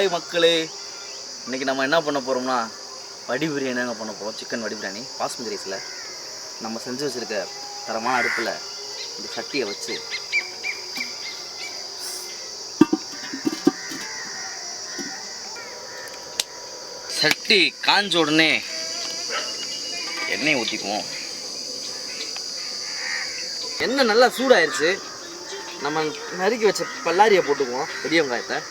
Hi மக்களே, இன்றைக்கி நம்ம என்ன பண்ண போகிறோம்னா வடி பிரியாணி தாங்க பண்ண போகிறோம். சிக்கன் வடி பிரியாணி பாஸ்மதி ரைஸில் நம்ம செஞ்சு வச்சுருக்க தரமான அடுப்பில் இந்த சட்டியை வச்சு சட்டி காஞ்ச உடனே எண்ணெய் ஊற்றிக்குவோம். எண்ணெய் நல்லா சூடாயிருச்சு. நம்ம நறுக்கி வச்ச பல்லாரியை போட்டுக்குவோம், பெரிய வெங்காயத்தை.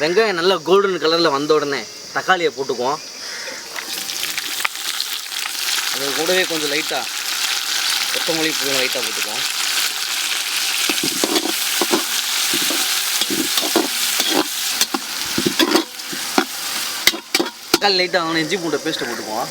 வெங்காயம் நல்லா கோல்டன் கலரில் வந்த உடனே தக்காளியை போட்டுக்குவோம். அது கூடவே கொஞ்சம் லைட்டாக கொத்தமல்லி கொஞ்சம் லைட்டாக போட்டுக்குவோம். தக்காளி லைட்டாக அவனை இஞ்சி பூண்டை பேஸ்ட்டை போட்டுக்குவோம்.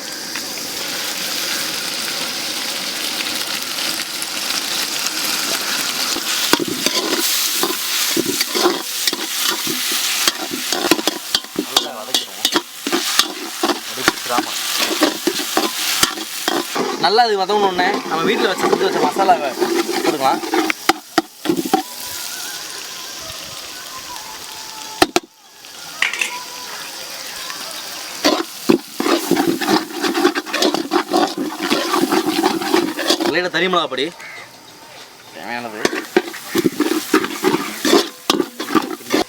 நல்லா அது வதங்கணுன்னே நம்ம வீட்டில் செஞ்சு வச்ச மசாலாவை போட்டுக்கலாம். லைட்டாக தனி மிளகாய் பொடி தேவையானது,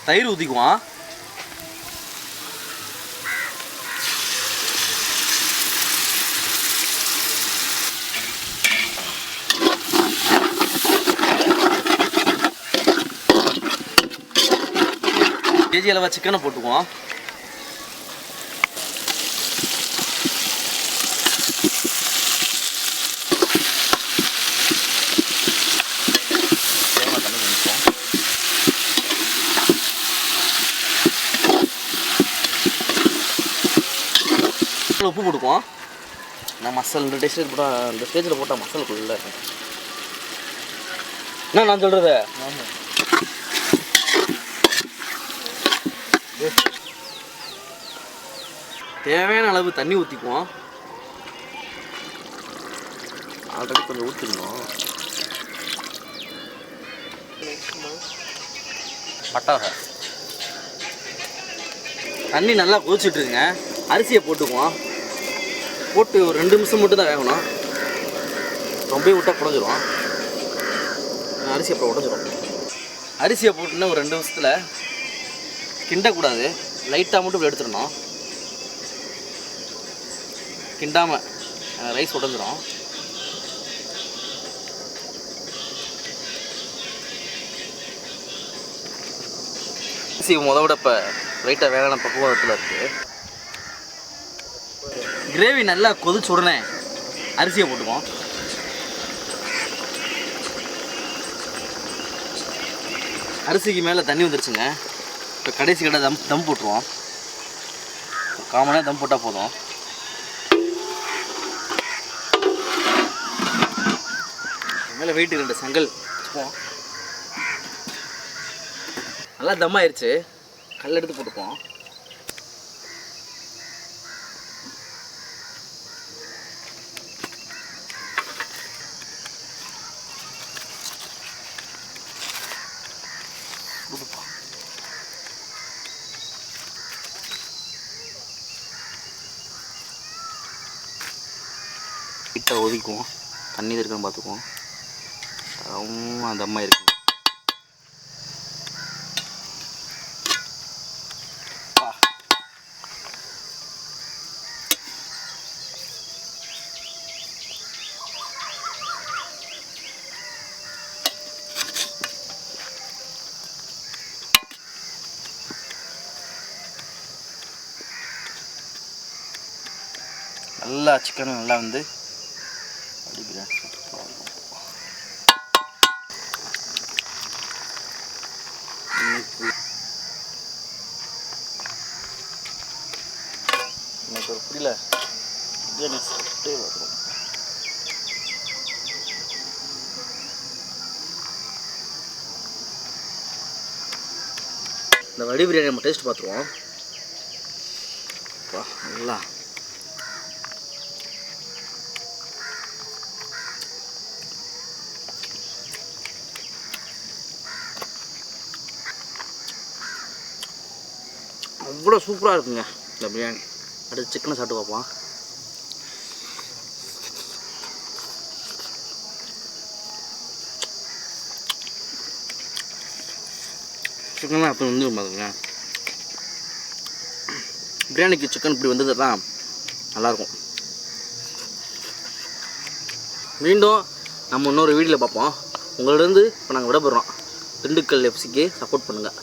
தயிர் ஊற்றிக்குவோம். கேஜி அளவாக சிக்கனை போட்டுக்குவோம். உப்பு போட்டுக்குவோம். நான் மசாலா இந்த டேஸ்ட் போட்டால் இந்த ஸ்டேஜில் போட்டால் மசாலாக்குள்ள என்ன நான் சொல்கிறது. தேவையான அளவு தண்ணி ஊற்றிக்குவோம். ஆல்ரெடி கொஞ்சம் ஊற்றிக்கணும். பட்டாக தண்ணி நல்லா கொதிச்சுட்ருங்க. அரிசியை போட்டுக்குவோம். போட்டு ஒரு 2 நிமிஷம் மட்டும் தான் வேகணும். ரொம்ப விட்டால் குறைஞ்சிரும். அரிசி அப்புறம் உடஞ்சிரும். அரிசியை போட்டுன்னா ஒரு 2 நிமிஷத்தில் கிண்டக்கூடாது, லைட்டாக மட்டும் இப்படி எடுத்துடணும். கிண்டாமல் ரைஸ் உடஞ்சிரும். அரிசி விட இப்போ லைட்டாக வேகான பக்குவத்தில் இருக்குது. கிரேவி நல்லா கொதிச்ச உடனே அரிசியை போட்டுக்குவோம். அரிசிக்கு மேலே தண்ணி வந்துருச்சுங்க. இப்போ கடைசி கடை தம் போட்டுருவோம். காமனாக தம் போட்டால் போதும். மேலே வெயிட்டு 2 செங்கல் வச்சுப்போம். நல்லா தம் ஆயிடுச்சு. கல் எடுத்து போட்டுப்போம். லைட்டாக ஒதுக்குவோம். தண்ணி இருக்குன்னு பார்த்துக்குவோம். தம்மா இருக்கு. நல்லா சிக்கன் நல்லா வந்து எனக்கு ஒரு புரியல பிரியாணி சாப்பிட்டே பார்த்துருவோம். இந்த வடி பிரியாணி நம்ம டேஸ்ட் பார்த்துருவோம். நல்லா அவ்வளோ சூப்பராக இருக்குங்க இந்த பிரியாணி. அடுத்து சிக்கனை சாப்பிட்டு பார்ப்போம். சிக்கன்லாம் அப்போ வந்து பார்த்துங்க, பிரியாணிக்கு சிக்கன் இப்படி வந்தது தான் நல்லாயிருக்கும். மீண்டும் நம்ம இன்னொரு வீடியோவில் பார்ப்போம். உங்களிடந்து இப்போ நாங்கள் விட போகிறோம். திண்டுக்கல் எஃப்சிக்கு சப்போர்ட் பண்ணுங்கள்.